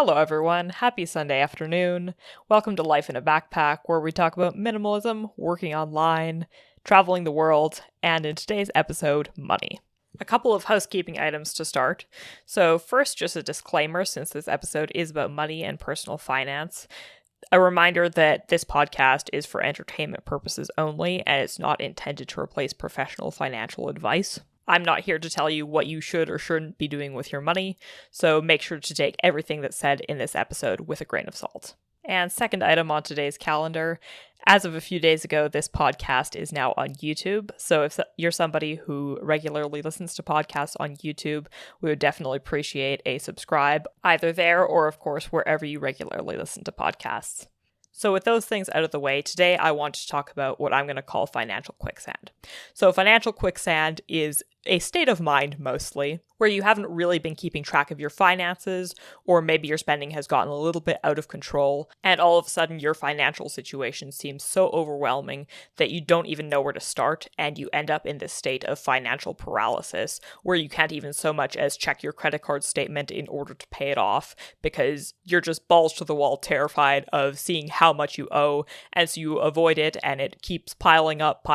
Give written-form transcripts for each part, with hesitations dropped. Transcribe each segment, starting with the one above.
Hello everyone, happy Sunday afternoon. Welcome to Life in a Backpack, where we talk about minimalism, working online, traveling the world, and in today's episode, money. A couple of housekeeping items to start. So first, just a disclaimer, since this episode is about money and personal finance. A reminder that this podcast is for entertainment purposes only, and it's not intended to replace professional financial advice. I'm not here to tell you what you should or shouldn't be doing with your money, so make sure to take everything that's said in this episode with a grain of salt. And second item on today's calendar, as of a few days ago, this podcast is now on YouTube. So if you're somebody who regularly listens to podcasts on YouTube, we would definitely appreciate a subscribe, either there or, of course, wherever you regularly listen to podcasts. So with those things out of the way, today I want to talk about what I'm going to call financial quicksand. So financial quicksand is a state of mind mostly, where you haven't really been keeping track of your finances, or maybe your spending has gotten a little bit out of control, and all of a sudden your financial situation seems so overwhelming that you don't even know where to start, and you end up in this state of financial paralysis, where you can't even so much as check your credit card statement in order to pay it off, because you're just balls to the wall terrified of seeing how much you owe, and so you avoid it, and it keeps piling up,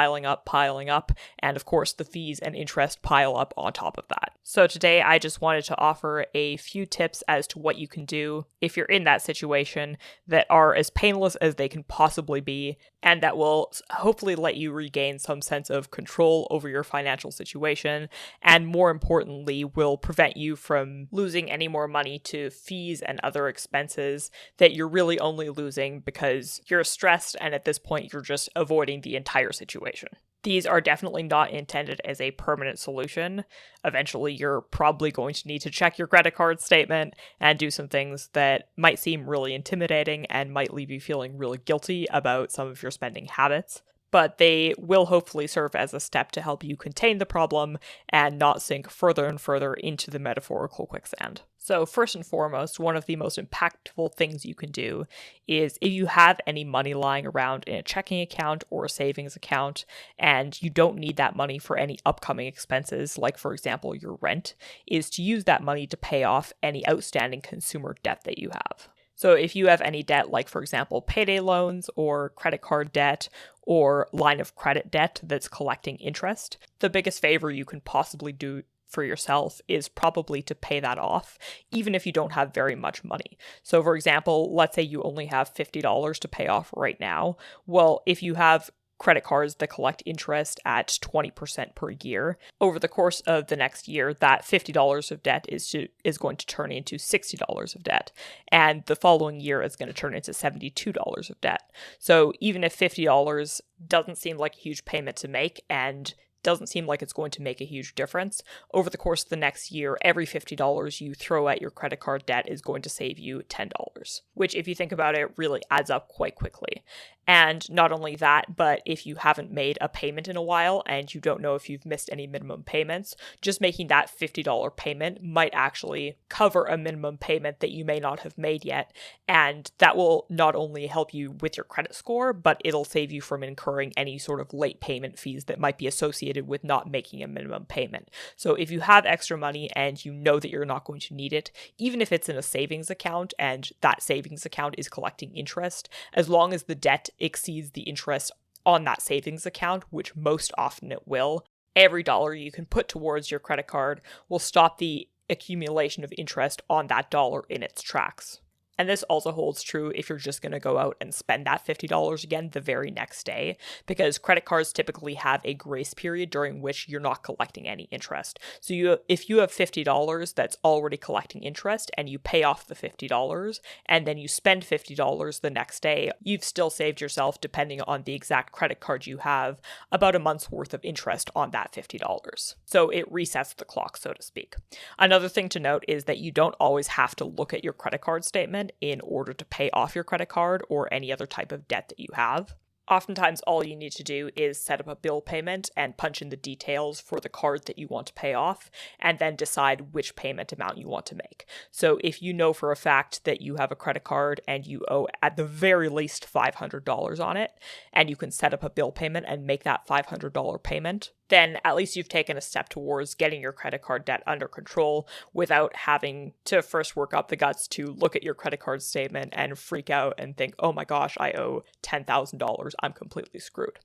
and of course the fees and interest pile up on top of that. So today I just wanted to offer a few tips as to what you can do if you're in that situation that are as painless as they can possibly be, and that will hopefully let you regain some sense of control over your financial situation, and more importantly will prevent you from losing any more money to fees and other expenses that you're really only losing because you're stressed and at this point you're just avoiding the entire situation. These are definitely not intended as a permanent solution. Eventually, you're probably going to need to check your credit card statement and do some things that might seem really intimidating and might leave you feeling really guilty about some of your spending habits. But they will hopefully serve as a step to help you contain the problem and not sink further and further into the metaphorical quicksand. So first and foremost, one of the most impactful things you can do is if you have any money lying around in a checking account or a savings account, and you don't need that money for any upcoming expenses, like for example your rent, is to use that money to pay off any outstanding consumer debt that you have. So if you have any debt, like for example payday loans or credit card debt or line of credit debt that's collecting interest, the biggest favor you can possibly do for yourself is probably to pay that off, even if you don't have very much money. So for example, let's say you only have $50 to pay off right now. Well, if you have credit cards that collect interest at 20% per year, over the course of the next year, that $50 of debt is going to turn into $60 of debt. And the following year is going to turn into $72 of debt. So even if $50 doesn't seem like a huge payment to make and doesn't seem like it's going to make a huge difference, over the course of the next year, every $50 you throw at your credit card debt is going to save you $10, which if you think about it, really adds up quite quickly. And not only that, but if you haven't made a payment in a while and you don't know if you've missed any minimum payments, just making that $50 payment might actually cover a minimum payment that you may not have made yet. And that will not only help you with your credit score, but it'll save you from incurring any sort of late payment fees that might be associated with not making a minimum payment. So if you have extra money and you know that you're not going to need it, even if it's in a savings account and that savings account is collecting interest, as long as the debt exceeds the interest on that savings account, which most often it will, every dollar you can put towards your credit card will stop the accumulation of interest on that dollar in its tracks. And this also holds true if you're just going to go out and spend that $50 again the very next day, because credit cards typically have a grace period during which you're not collecting any interest. So if you have $50 that's already collecting interest and you pay off the $50 and then you spend $50 the next day, you've still saved yourself, depending on the exact credit card you have, about a month's worth of interest on that $50. So it resets the clock, so to speak. Another thing to note is that you don't always have to look at your credit card statement in order to pay off your credit card or any other type of debt that you have. Oftentimes, all you need to do is set up a bill payment and punch in the details for the card that you want to pay off, and then decide which payment amount you want to make. So if you know for a fact that you have a credit card and you owe at the very least $500 on it, and you can set up a bill payment and make that $500 payment, then at least you've taken a step towards getting your credit card debt under control without having to first work up the guts to look at your credit card statement and freak out and think, oh my gosh, I owe $10,000. I'm completely screwed.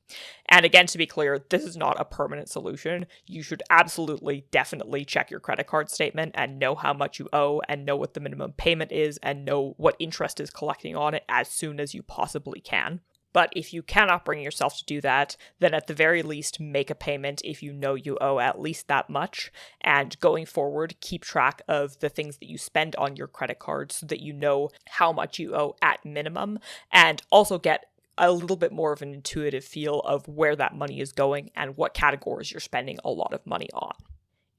And again, to be clear, this is not a permanent solution. You should absolutely, definitely check your credit card statement and know how much you owe and know what the minimum payment is and know what interest is collecting on it as soon as you possibly can. But if you cannot bring yourself to do that, then at the very least, make a payment if you know you owe at least that much. And going forward, keep track of the things that you spend on your credit card so that you know how much you owe at minimum, and also get a little bit more of an intuitive feel of where that money is going and what categories you're spending a lot of money on.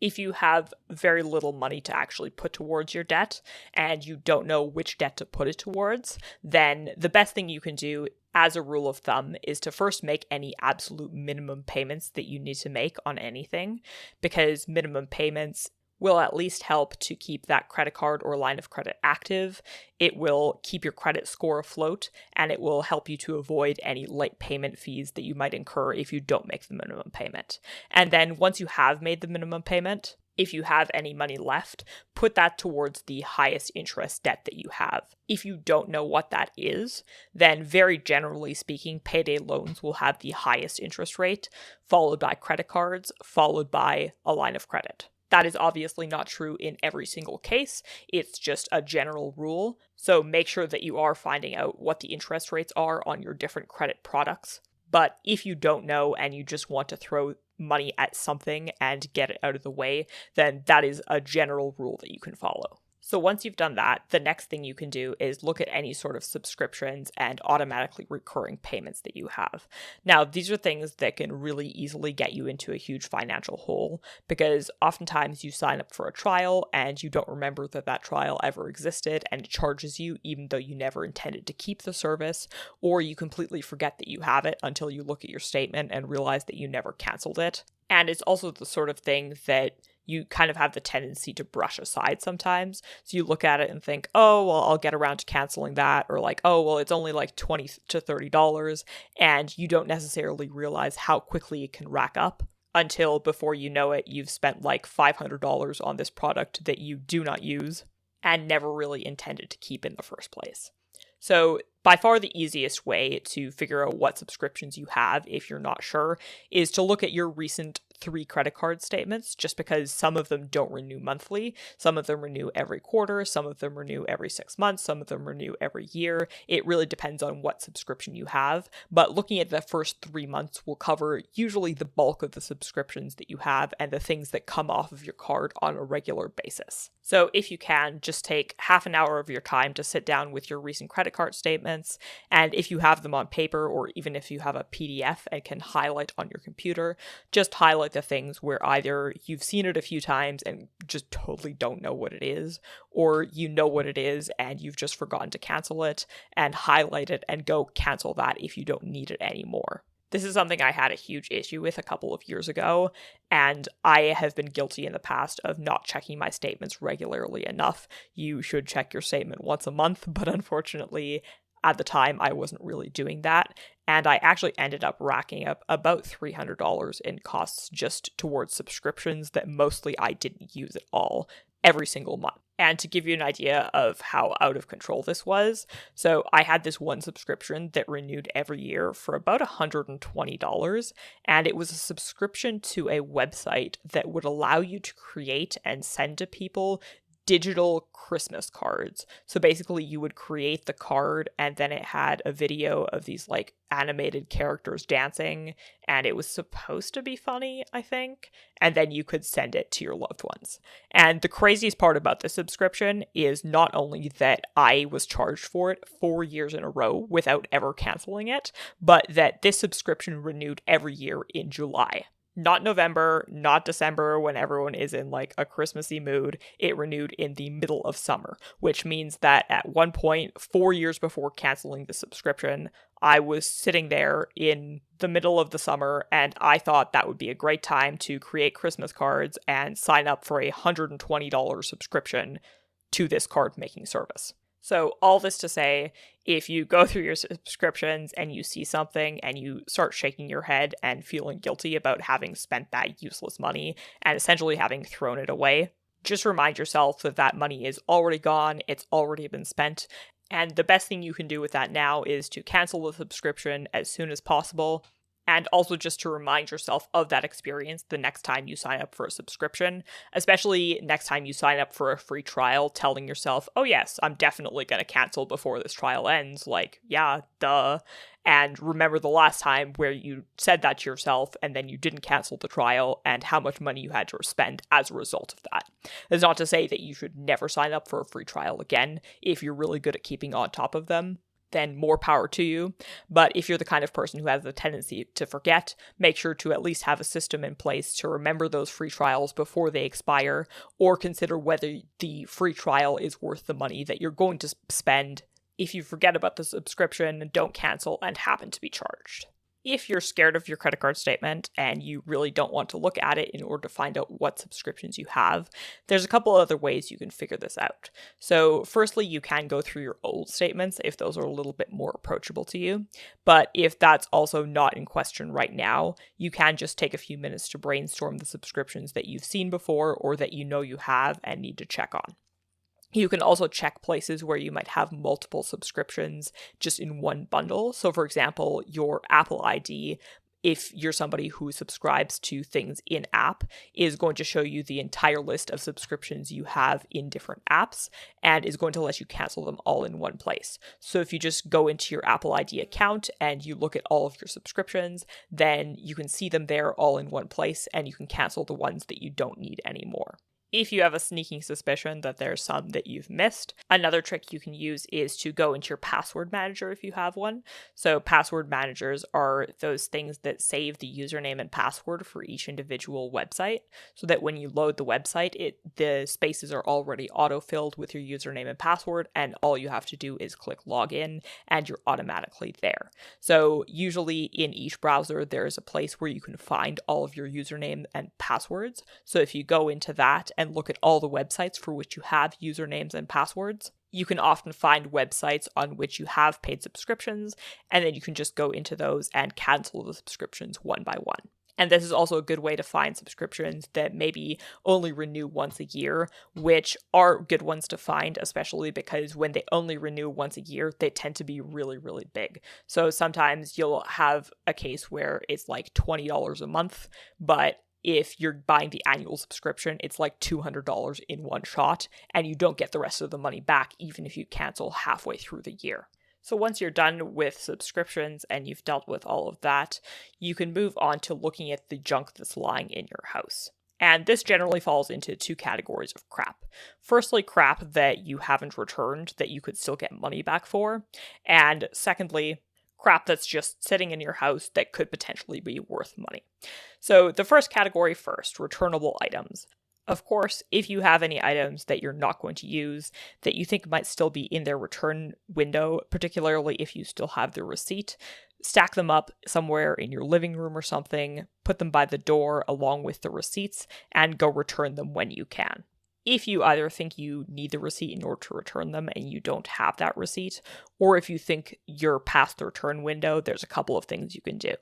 If you have very little money to actually put towards your debt and you don't know which debt to put it towards, then the best thing you can do as a rule of thumb is to first make any absolute minimum payments that you need to make on anything, because minimum payments will at least help to keep that credit card or line of credit active. It will keep your credit score afloat, and it will help you to avoid any late payment fees that you might incur if you don't make the minimum payment. And then once you have made the minimum payment, if you have any money left, put that towards the highest interest debt that you have. If you don't know what that is, then very generally speaking, payday loans will have the highest interest rate, followed by credit cards, followed by a line of credit. That is obviously not true in every single case. It's just a general rule. So make sure that you are finding out what the interest rates are on your different credit products. But if you don't know and you just want to throw money at something and get it out of the way, then that is a general rule that you can follow. So once you've done that, the next thing you can do is look at any sort of subscriptions and automatically recurring payments that you have. Now, these are things that can really easily get you into a huge financial hole, because oftentimes you sign up for a trial and you don't remember that that trial ever existed and it charges you even though you never intended to keep the service, or you completely forget that you have it until you look at your statement and realize that you never canceled it. And it's also the sort of thing that you kind of have the tendency to brush aside sometimes. So you look at it and think, oh, well, I'll get around to canceling that. Or like, oh, well, it's only like $20 to $30. And you don't necessarily realize how quickly it can rack up until before you know it, you've spent like $500 on this product that you do not use and never really intended to keep in the first place. So by far the easiest way to figure out what subscriptions you have, if you're not sure, is to look at your recent 3 credit card statements, just because some of them don't renew monthly, some of them renew every quarter, some of them renew every 6 months, some of them renew every year. It really depends on what subscription you have, but looking at the first 3 months will cover usually the bulk of the subscriptions that you have and the things that come off of your card on a regular basis. So if you can, just take half an hour of your time to sit down with your recent credit card statements, and if you have them on paper or even if you have a PDF and can highlight on your computer, just highlight the things where either you've seen it a few times and just totally don't know what it is, or you know what it is and you've just forgotten to cancel it, and highlight it and go cancel that if you don't need it anymore. This is something I had a huge issue with a couple of years ago, and I have been guilty in the past of not checking my statements regularly enough. You should check your statement once a month, but unfortunately, at the time, I wasn't really doing that, and I actually ended up racking up about $300 in costs just towards subscriptions that mostly I didn't use at all every single month. And to give you an idea of how out of control this was, so I had this one subscription that renewed every year for about $120, and it was a subscription to a website that would allow you to create and send to people digital Christmas cards. So basically you would create the card and then it had a video of these like animated characters dancing, and it was supposed to be funny, I think, and then you could send it to your loved ones. And the craziest part about this subscription is not only that I was charged for it 4 years in a row without ever canceling it, but that this subscription renewed every year in July. Not November, not December when everyone is in like a Christmassy mood. It renewed in the middle of summer, which means that at one point, 4 years before canceling the subscription, I was sitting there in the middle of the summer and I thought that would be a great time to create Christmas cards and sign up for a $120 subscription to this card making service. So all this to say, if you go through your subscriptions and you see something and you start shaking your head and feeling guilty about having spent that useless money and essentially having thrown it away, just remind yourself that that money is already gone, it's already been spent, and the best thing you can do with that now is to cancel the subscription as soon as possible. And also just to remind yourself of that experience the next time you sign up for a subscription, especially next time you sign up for a free trial, telling yourself, oh yes, I'm definitely going to cancel before this trial ends. Like, yeah, duh. And remember the last time where you said that to yourself and then you didn't cancel the trial and how much money you had to spend as a result of that. That's not to say that you should never sign up for a free trial again if you're really good at keeping on top of them. Then more power to you. But if you're the kind of person who has a tendency to forget, make sure to at least have a system in place to remember those free trials before they expire, or consider whether the free trial is worth the money that you're going to spend if you forget about the subscription, don't cancel, and happen to be charged. If you're scared of your credit card statement and you really don't want to look at it in order to find out what subscriptions you have, there's a couple other ways you can figure this out. So firstly, you can go through your old statements if those are a little bit more approachable to you. But if that's also not in question right now, you can just take a few minutes to brainstorm the subscriptions that you've seen before or that you know you have and need to check on. You can also check places where you might have multiple subscriptions just in one bundle. So for example, your Apple ID, if you're somebody who subscribes to things in app, is going to show you the entire list of subscriptions you have in different apps and is going to let you cancel them all in one place. So if you just go into your Apple ID account and you look at all of your subscriptions, then you can see them there all in one place and you can cancel the ones that you don't need anymore. If you have a sneaking suspicion that there's some that you've missed, another trick you can use is to go into your password manager if you have one. So password managers are those things that save the username and password for each individual website so that when you load the website, the spaces are already auto-filled with your username and password, and all you have to do is click login and you're automatically there. So usually in each browser, there is a place where you can find all of your username and passwords. So if you go into that and look at all the websites for which you have usernames and passwords, you can often find websites on which you have paid subscriptions, and then you can just go into those and cancel the subscriptions one by one. And this is also a good way to find subscriptions that maybe only renew once a year, which are good ones to find, especially because when they only renew once a year, they tend to be really, really big. So sometimes you'll have a case where it's like $20 a month, but if you're buying the annual subscription, it's like $200 in one shot, and you don't get the rest of the money back even if you cancel halfway through the year. So once you're done with subscriptions and you've dealt with all of that, you can move on to looking at the junk that's lying in your house. And this generally falls into two categories of crap. Firstly, crap that you haven't returned that you could still get money back for. And secondly, crap that's just sitting in your house that could potentially be worth money. So the first category first, returnable items. Of course, if you have any items that you're not going to use that you think might still be in their return window, particularly if you still have the receipt, stack them up somewhere in your living room or something, put them by the door along with the receipts, and go return them when you can. If you either think you need the receipt in order to return them and you don't have that receipt, or if you think you're past the return window, there's a couple of things you can do.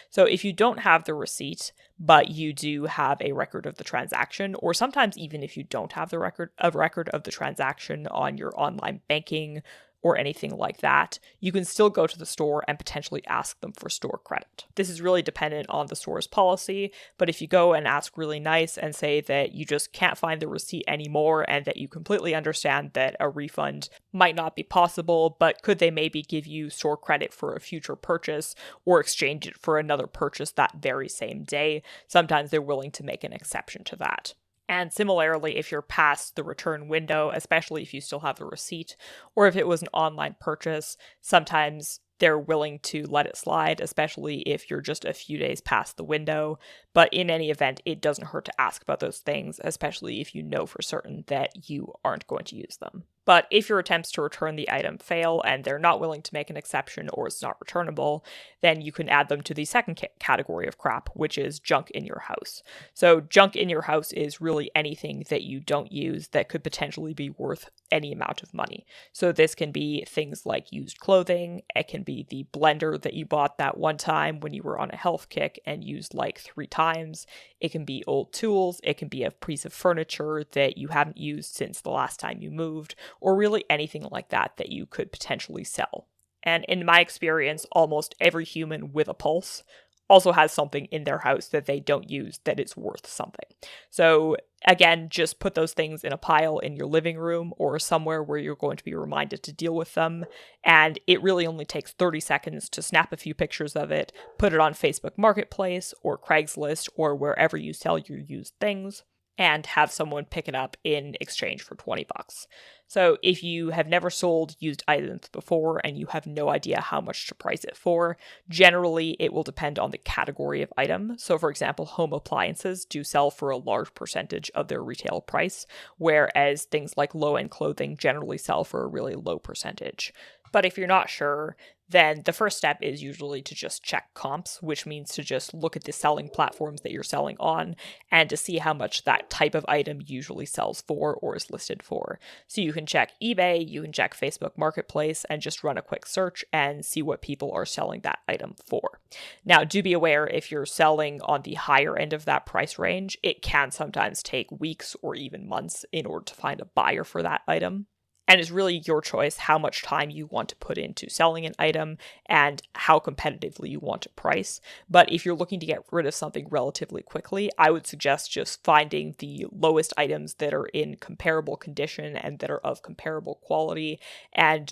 So if you don't have the receipt, but you do have a record of the transaction, or sometimes even if you don't have the record of the transaction on your online banking or anything like that, you can still go to the store and potentially ask them for store credit. This is really dependent on the store's policy, but if you go and ask really nice and say that you just can't find the receipt anymore and that you completely understand that a refund might not be possible, but could they maybe give you store credit for a future purchase or exchange it for another purchase that very same day, sometimes they're willing to make an exception to that. And similarly, if you're past the return window, especially if you still have the receipt, or if it was an online purchase, sometimes they're willing to let it slide, especially if you're just a few days past the window. But in any event, it doesn't hurt to ask about those things, especially if you know for certain that you aren't going to use them. But if your attempts to return the item fail and they're not willing to make an exception or it's not returnable, then you can add them to the second category of crap, which is junk in your house. So junk in your house is really anything that you don't use that could potentially be worth any amount of money. So this can be things like used clothing. It can be the blender that you bought that one time when you were on a health kick and used like 3 times. It can be old tools. It can be a piece of furniture that you haven't used since the last time you moved, or really anything like that that you could potentially sell. And in my experience, almost every human with a pulse also has something in their house that they don't use that is worth something. So again, just put those things in a pile in your living room or somewhere where you're going to be reminded to deal with them. And it really only takes 30 seconds to snap a few pictures of it, put it on Facebook Marketplace or Craigslist or wherever you sell your used things, and have someone pick it up in exchange for $20. So if you have never sold used items before and you have no idea how much to price it for, generally it will depend on the category of item. So for example, home appliances do sell for a large percentage of their retail price, whereas things like low-end clothing generally sell for a really low percentage. But if you're not sure, then the first step is usually to just check comps, which means to just look at the selling platforms that you're selling on and to see how much that type of item usually sells for or is listed for. So you can check eBay, you can check Facebook Marketplace, and just run a quick search and see what people are selling that item for. Now, do be aware if you're selling on the higher end of that price range, it can sometimes take weeks or even months in order to find a buyer for that item. And it's really your choice how much time you want to put into selling an item and how competitively you want to price. But if you're looking to get rid of something relatively quickly, I would suggest just finding the lowest items that are in comparable condition and that are of comparable quality and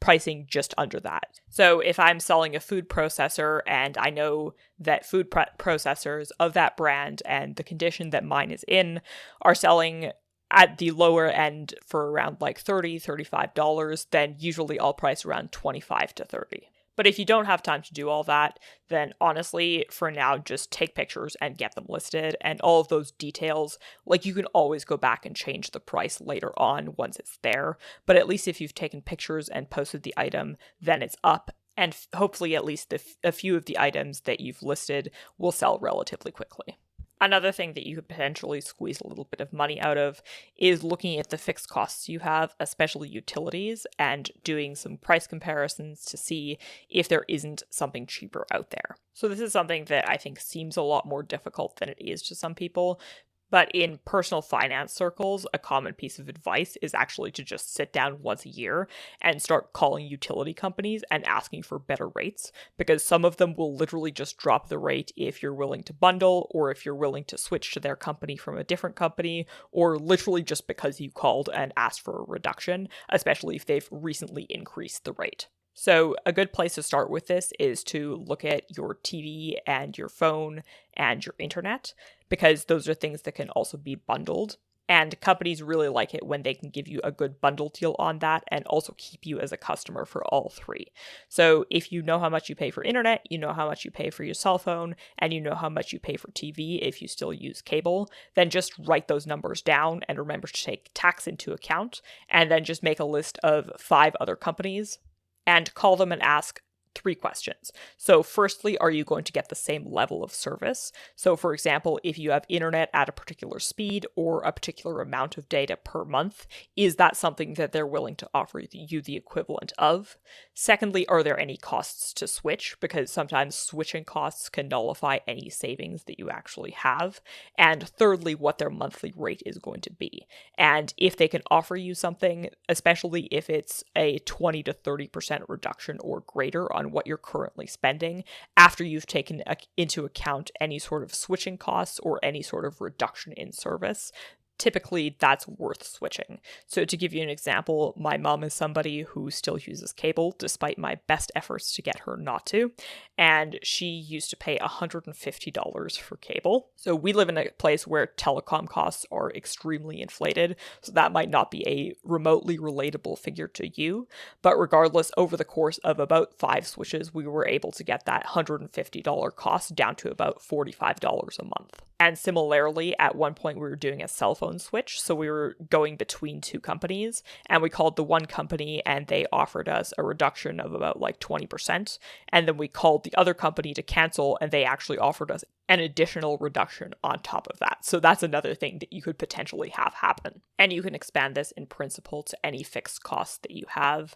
pricing just under that. So if I'm selling a food processor and I know that food processors of that brand and the condition that mine is in are selling at the lower end for around like $30, $35, then usually I'll price around $25 to $30. But if you don't have time to do all that, then honestly, for now, just take pictures and get them listed. And all of those details, like you can always go back and change the price later on once it's there. But at least if you've taken pictures and posted the item, then it's up. And hopefully at least a few of the items that you've listed will sell relatively quickly. Another thing that you could potentially squeeze a little bit of money out of is looking at the fixed costs you have, especially utilities, and doing some price comparisons to see if there isn't something cheaper out there. So this is something that I think seems a lot more difficult than it is to some people. But in personal finance circles, a common piece of advice is actually to just sit down once a year and start calling utility companies and asking for better rates, because some of them will literally just drop the rate if you're willing to bundle, or if you're willing to switch to their company from a different company, or literally just because you called and asked for a reduction, especially if they've recently increased the rate. So a good place to start with this is to look at your TV and your phone and your internet, because those are things that can also be bundled. And companies really like it when they can give you a good bundle deal on that and also keep you as a customer for all three. So if you know how much you pay for internet, you know how much you pay for your cell phone, and you know how much you pay for TV if you still use cable, then just write those numbers down and remember to take tax into account, and then just make a list of 5 other companies and call them and ask 3 questions. So firstly, are you going to get the same level of service? So for example, if you have internet at a particular speed or a particular amount of data per month, is that something that they're willing to offer you the equivalent of? Secondly, are there any costs to switch? Because sometimes switching costs can nullify any savings that you actually have. And thirdly, what their monthly rate is going to be. And if they can offer you something, especially if it's a 20 to 30% reduction or greater on what you're currently spending, after you've taken into account any sort of switching costs or any sort of reduction in service, typically that's worth switching. So to give you an example, my mom is somebody who still uses cable despite my best efforts to get her not to, and she used to pay $150 for cable. So we live in a place where telecom costs are extremely inflated, so that might not be a remotely relatable figure to you, but regardless, over the course of about 5 switches, we were able to get that $150 cost down to about $45 a month. And similarly, at one point we were doing a cell phone switch, so we were going between 2 companies, and we called the one company and they offered us a reduction of about like 20%, and then we called the other company to cancel and they actually offered us an additional reduction on top of that. So that's another thing that you could potentially have happen. And you can expand this in principle to any fixed costs that you have.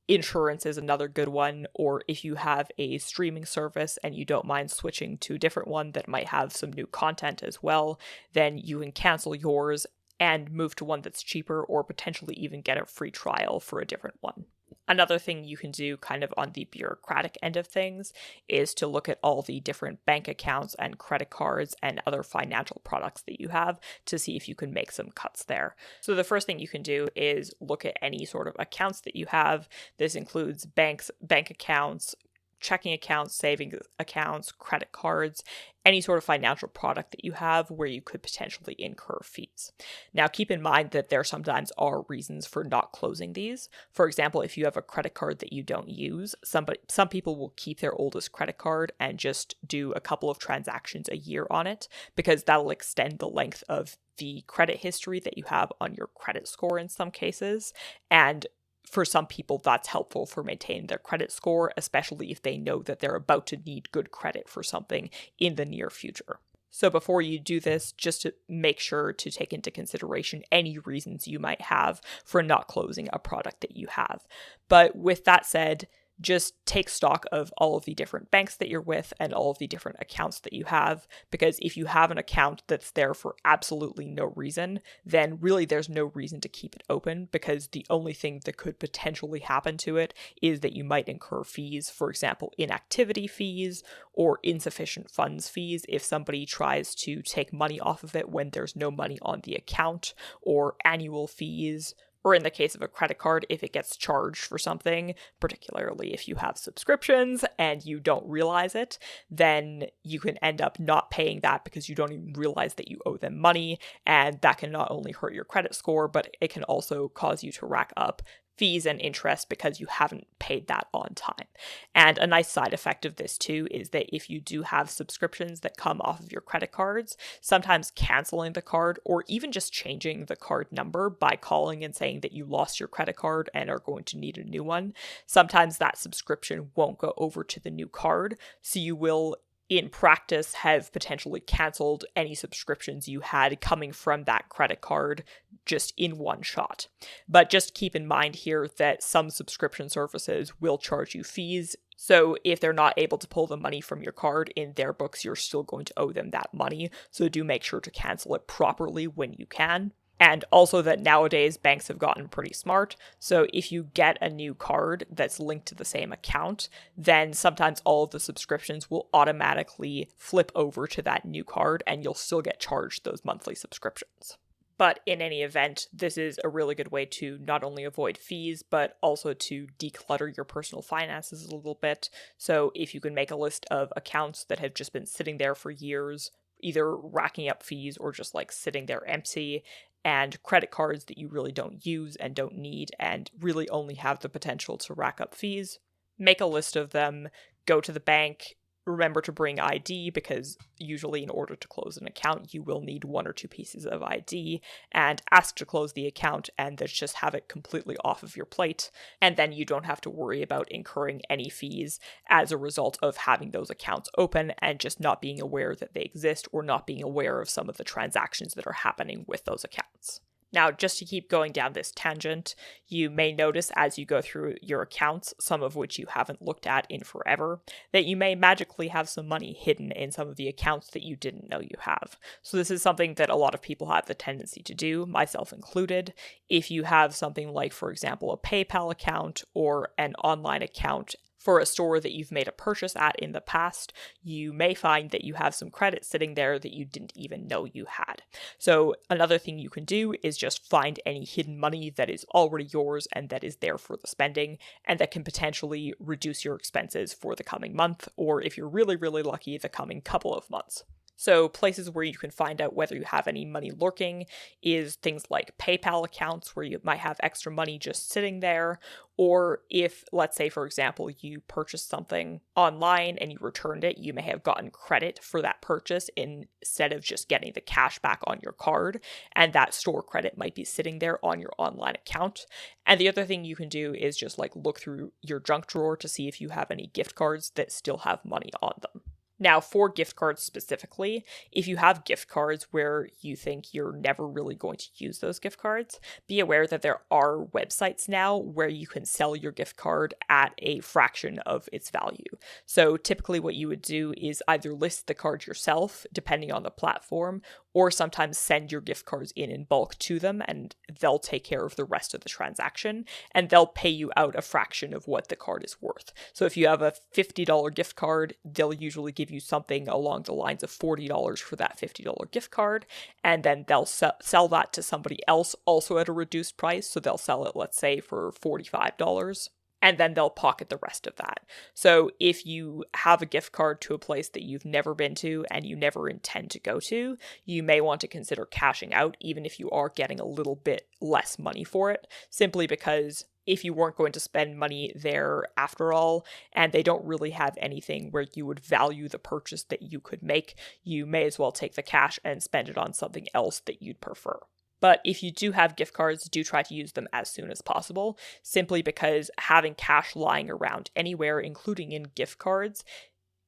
Insurance is another good one, or if you have a streaming service and you don't mind switching to a different one that might have some new content as well, then you can cancel yours and move to one that's cheaper, or potentially even get a free trial for a different one. Another thing you can do kind of on the bureaucratic end of things is to look at all the different bank accounts and credit cards and other financial products that you have to see if you can make some cuts there. So the first thing you can do is look at any sort of accounts that you have. This includes bank accounts, checking accounts, savings accounts, credit cards, any sort of financial product that you have where you could potentially incur fees. Now, keep in mind that there sometimes are reasons for not closing these. For example, if you have a credit card that you don't use, some people will keep their oldest credit card and just do a couple of transactions a year on it, because that'll extend the length of the credit history that you have on your credit score in some cases. And for some people, that's helpful for maintaining their credit score, especially if they know that they're about to need good credit for something in the near future. So before you do this, just to make sure to take into consideration any reasons you might have for not closing a product that you have. But with that said, just take stock of all of the different banks that you're with and all of the different accounts that you have, because if you have an account that's there for absolutely no reason, then really there's no reason to keep it open, because the only thing that could potentially happen to it is that you might incur fees, for example, inactivity fees or insufficient funds fees if somebody tries to take money off of it when there's no money on the account, or annual fees, or in the case of a credit card, if it gets charged for something, particularly if you have subscriptions and you don't realize it, then you can end up not paying that because you don't even realize that you owe them money. And that can not only hurt your credit score, but it can also cause you to rack up fees and interest because you haven't paid that on time. And a nice side effect of this too is that if you do have subscriptions that come off of your credit cards, sometimes canceling the card or even just changing the card number by calling and saying that you lost your credit card and are going to need a new one, sometimes that subscription won't go over to the new card, so you will in practice have potentially canceled any subscriptions you had coming from that credit card just in one shot. But just keep in mind here that some subscription services will charge you fees. So if they're not able to pull the money from your card, in their books, you're still going to owe them that money. So do make sure to cancel it properly when you can. And also that nowadays banks have gotten pretty smart. So if you get a new card that's linked to the same account, then sometimes all of the subscriptions will automatically flip over to that new card and you'll still get charged those monthly subscriptions. But in any event, this is a really good way to not only avoid fees, but also to declutter your personal finances a little bit. So if you can make a list of accounts that have just been sitting there for years, either racking up fees or just like sitting there empty, and credit cards that you really don't use and don't need and really only have the potential to rack up fees, make a list of them, go to the bank, remember to bring ID, because usually in order to close an account, you will need 1 or 2 pieces of ID, and ask to close the account and then just have it completely off of your plate. And then you don't have to worry about incurring any fees as a result of having those accounts open and just not being aware that they exist or not being aware of some of the transactions that are happening with those accounts. Now, just to keep going down this tangent, you may notice as you go through your accounts, some of which you haven't looked at in forever, that you may magically have some money hidden in some of the accounts that you didn't know you have. So this is something that a lot of people have the tendency to do, myself included. If you have something like, for example, a PayPal account or an online account For a store that you've made a purchase at in the past, you may find that you have some credit sitting there that you didn't even know you had. So another thing you can do is just find any hidden money that is already yours and that is there for the spending, and that can potentially reduce your expenses for the coming month, or if you're really, really lucky, the coming couple of months. So places where you can find out whether you have any money lurking is things like PayPal accounts where you might have extra money just sitting there, or if, let's say, for example, you purchased something online and you returned it, you may have gotten credit for that purchase instead of just getting the cash back on your card, and that store credit might be sitting there on your online account. And the other thing you can do is just look through your junk drawer to see if you have any gift cards that still have money on them. Now, for gift cards specifically, if you have gift cards where you think you're never really going to use those gift cards, be aware that there are websites now where you can sell your gift card at a fraction of its value. So typically what you would do is either list the card yourself, depending on the platform, or sometimes send your gift cards in bulk to them and they'll take care of the rest of the transaction and they'll pay you out a fraction of what the card is worth. So if you have a $50 gift card, they'll usually give you something along the lines of $40 for that $50 gift card, and then they'll sell that to somebody else also at a reduced price. So they'll sell it, let's say, for $45. And then they'll pocket the rest of that. So if you have a gift card to a place that you've never been to and you never intend to go to, you may want to consider cashing out, even if you are getting a little bit less money for it, simply because if you weren't going to spend money there after all, and they don't really have anything where you would value the purchase that you could make, you may as well take the cash and spend it on something else that you'd prefer. But if you do have gift cards, do try to use them as soon as possible, simply because having cash lying around anywhere, including in gift cards,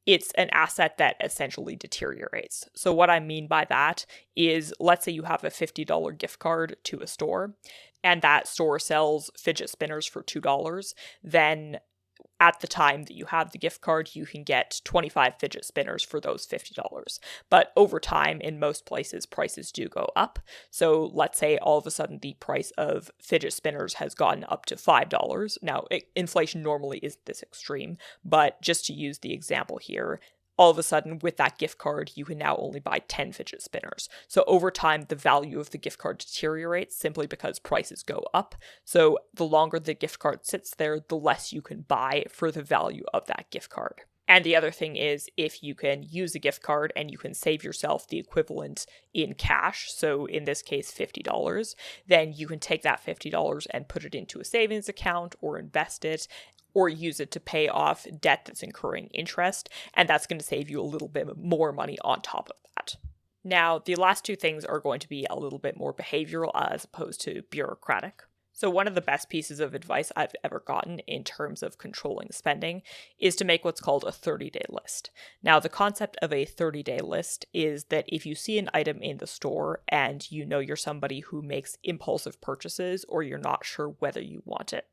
it's an asset that essentially deteriorates. So what I mean by that is, let's say you have a $50 gift card to a store, and that store sells fidget spinners for $2, then at the time that you have the gift card, you can get 25 fidget spinners for those $50. But over time, in most places, prices do go up. So let's say all of a sudden the price of fidget spinners has gotten up to $5. Now, inflation normally isn't this extreme, but just to use the example here, all of a sudden, with that gift card, you can now only buy 10 fidget spinners. So over time, the value of the gift card deteriorates simply because prices go up. So the longer the gift card sits there, the less you can buy for the value of that gift card. And the other thing is, if you can use a gift card and you can save yourself the equivalent in cash, so in this case $50, then you can take that $50 and put it into a savings account or invest it, or use it to pay off debt that's incurring interest, and that's going to save you a little bit more money on top of that. Now, the last two things are going to be a little bit more behavioral as opposed to bureaucratic. So one of the best pieces of advice I've ever gotten in terms of controlling spending is to make what's called a 30-day list. Now, the concept of a 30-day list is that if you see an item in the store and you know you're somebody who makes impulsive purchases or you're not sure whether you want it,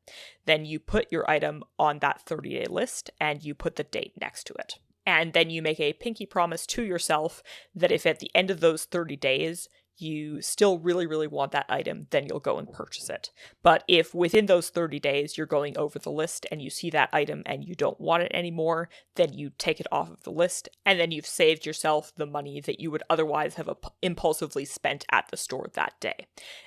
then you put your item on that 30-day list and you put the date next to it. And then you make a pinky promise to yourself that if at the end of those 30 days, you still really, really want that item, then you'll go and purchase it. But if within those 30 days you're going over the list and you see that item and you don't want it anymore, then you take it off of the list, and then you've saved yourself the money that you would otherwise have impulsively spent at the store that day.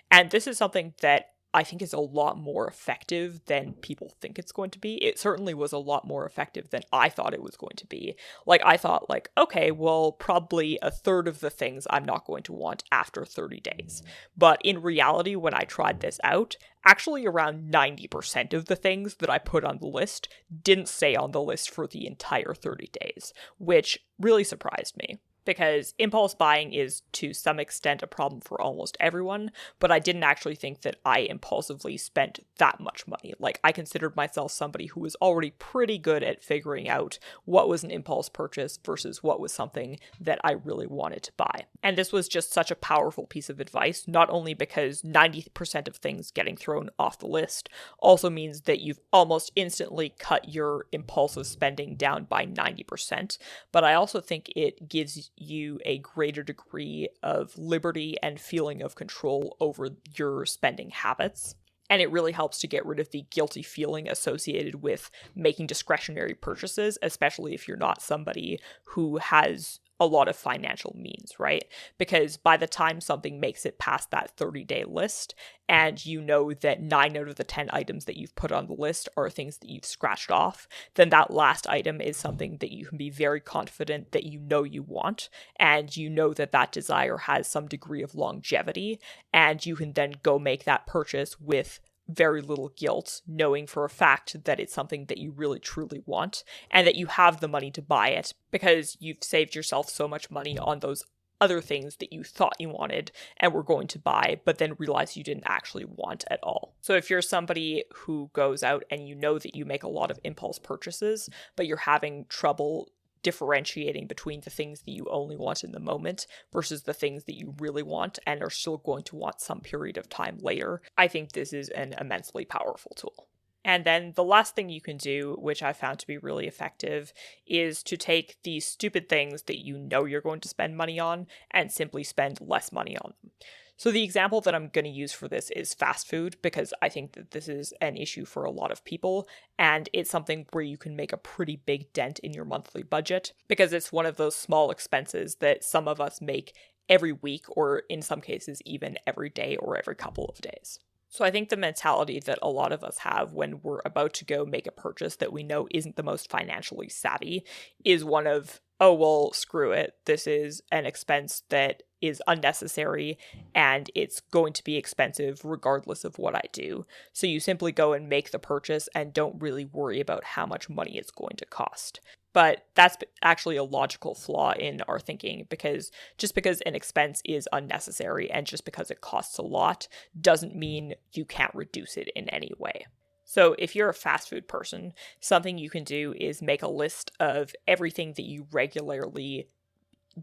And this is something that I think is a lot more effective than people think it's going to be. It certainly was a lot more effective than I thought it was going to be. I thought okay, well, probably a third of the things I'm not going to want after 30 days. But in reality, when I tried this out, actually around 90% of the things that I put on the list didn't stay on the list for the entire 30 days, which really surprised me. Because impulse buying is to some extent a problem for almost everyone, but I didn't actually think that I impulsively spent that much money. I considered myself somebody who was already pretty good at figuring out what was an impulse purchase versus what was something that I really wanted to buy. And this was just such a powerful piece of advice, not only because 90% of things getting thrown off the list also means that you've almost instantly cut your impulsive spending down by 90%, but I also think it gives you a greater degree of liberty and feeling of control over your spending habits. And it really helps to get rid of the guilty feeling associated with making discretionary purchases, especially if you're not somebody who has a lot of financial means, right? Because by the time something makes it past that 30-day list, and you know that 9 out of the 10 items that you've put on the list are things that you've scratched off, then that last item is something that you can be very confident that you know you want, and you know that that desire has some degree of longevity, and you can then go make that purchase with very little guilt, knowing for a fact that it's something that you really truly want and that you have the money to buy it because you've saved yourself so much money on those other things that you thought you wanted and were going to buy, but then realized you didn't actually want at all. So if you're somebody who goes out and you know that you make a lot of impulse purchases, but you're having trouble differentiating between the things that you only want in the moment versus the things that you really want and are still going to want some period of time later, I think this is an immensely powerful tool. And then the last thing you can do, which I found to be really effective, is to take these stupid things that you know you're going to spend money on and simply spend less money on them. So the example that I'm going to use for this is fast food, because I think that this is an issue for a lot of people, and it's something where you can make a pretty big dent in your monthly budget, because it's one of those small expenses that some of us make every week, or in some cases even every day or every couple of days. So I think the mentality that a lot of us have when we're about to go make a purchase that we know isn't the most financially savvy is one of, oh, well, screw it. This is an expense that is unnecessary and it's going to be expensive regardless of what I do. So you simply go and make the purchase and don't really worry about how much money it's going to cost. But that's actually a logical flaw in our thinking, because just because an expense is unnecessary and just because it costs a lot doesn't mean you can't reduce it in any way. So if you're a fast food person, something you can do is make a list of everything that you regularly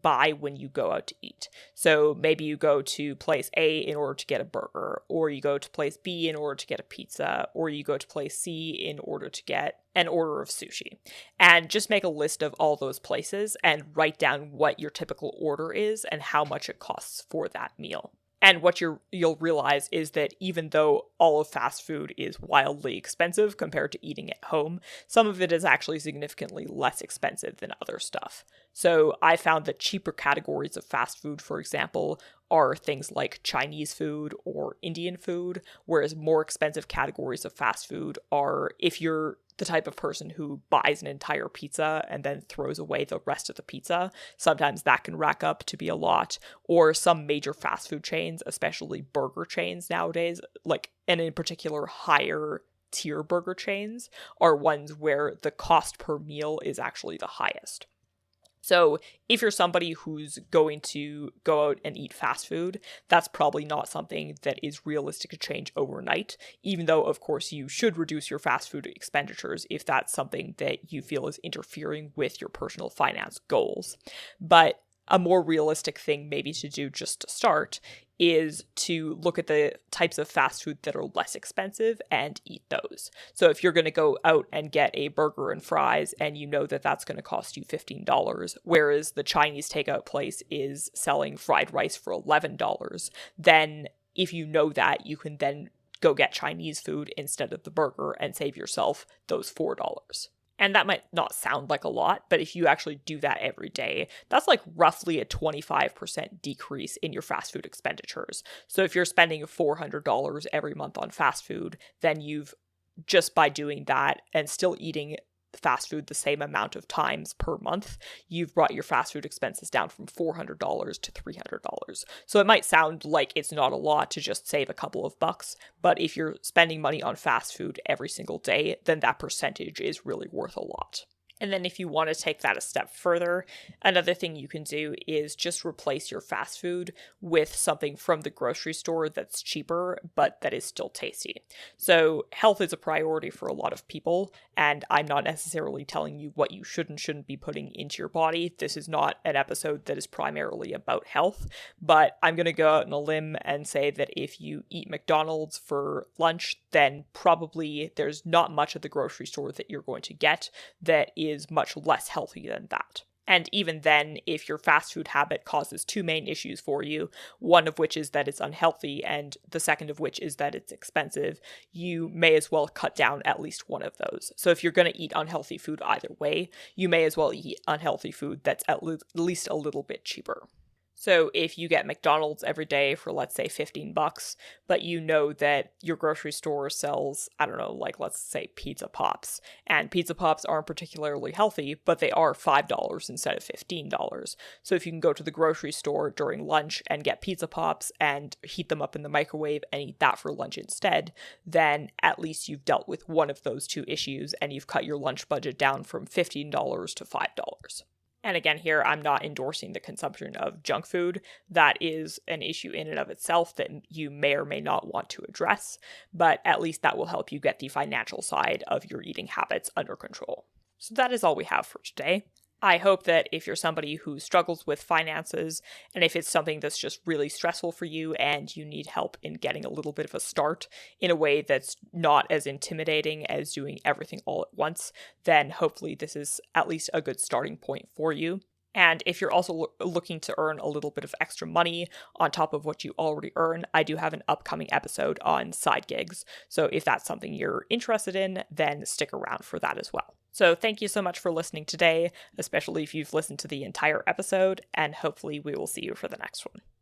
buy when you go out to eat. So maybe you go to place A in order to get a burger, or you go to place B in order to get a pizza, or you go to place C in order to get an order of sushi. And just make a list of all those places and write down what your typical order is and how much it costs for that meal. And what you'll realize is that even though all of fast food is wildly expensive compared to eating at home, some of it is actually significantly less expensive than other stuff. So I found that cheaper categories of fast food, for example, are things like Chinese food or Indian food, whereas more expensive categories of fast food are if you're the type of person who buys an entire pizza and then throws away the rest of the pizza. Sometimes that can rack up to be a lot. Or some major fast food chains, especially burger chains nowadays, and in particular higher tier burger chains, are ones where the cost per meal is actually the highest. So if you're somebody who's going to go out and eat fast food, that's probably not something that is realistic to change overnight, even though, of course, you should reduce your fast food expenditures if that's something that you feel is interfering with your personal finance goals. But a more realistic thing maybe to do just to start is to look at the types of fast food that are less expensive and eat those. So if you're going to go out and get a burger and fries and you know that that's going to cost you $15, whereas the Chinese takeout place is selling fried rice for $11, then if you know that, you can then go get Chinese food instead of the burger and save yourself those $4. And that might not sound like a lot, but if you actually do that every day, that's like roughly a 25% decrease in your fast food expenditures. So if you're spending $400 every month on fast food, then you've, just by doing that and still eating fast food the same amount of times per month, you've brought your fast food expenses down from $400 to $300. So it might sound like it's not a lot to just save a couple of bucks, but if you're spending money on fast food every single day, then that percentage is really worth a lot. And then if you want to take that a step further, another thing you can do is just replace your fast food with something from the grocery store that's cheaper, but that is still tasty. So health is a priority for a lot of people, and I'm not necessarily telling you what you should and shouldn't be putting into your body. This is not an episode that is primarily about health, but I'm going to go out on a limb and say that if you eat McDonald's for lunch, then probably there's not much at the grocery store that you're going to get that is much less healthy than that. And even then, if your fast food habit causes two main issues for you, one of which is that it's unhealthy and the second of which is that it's expensive, you may as well cut down at least one of those. So if you're going to eat unhealthy food either way, you may as well eat unhealthy food that's at least a little bit cheaper. So if you get McDonald's every day for, let's say, $15, but you know that your grocery store sells, I don't know, like let's say Pizza Pops, and Pizza Pops aren't particularly healthy, but they are $5 instead of $15. So if you can go to the grocery store during lunch and get Pizza Pops and heat them up in the microwave and eat that for lunch instead, then at least you've dealt with one of those two issues and you've cut your lunch budget down from $15 to $5. And again, here, I'm not endorsing the consumption of junk food. That is an issue in and of itself that you may or may not want to address, but at least that will help you get the financial side of your eating habits under control. So that is all we have for today. I hope that if you're somebody who struggles with finances, and if it's something that's just really stressful for you and you need help in getting a little bit of a start in a way that's not as intimidating as doing everything all at once, then hopefully this is at least a good starting point for you. And if you're also looking to earn a little bit of extra money on top of what you already earn, I do have an upcoming episode on side gigs. So if that's something you're interested in, then stick around for that as well. So thank you so much for listening today, especially if you've listened to the entire episode, and hopefully we will see you for the next one.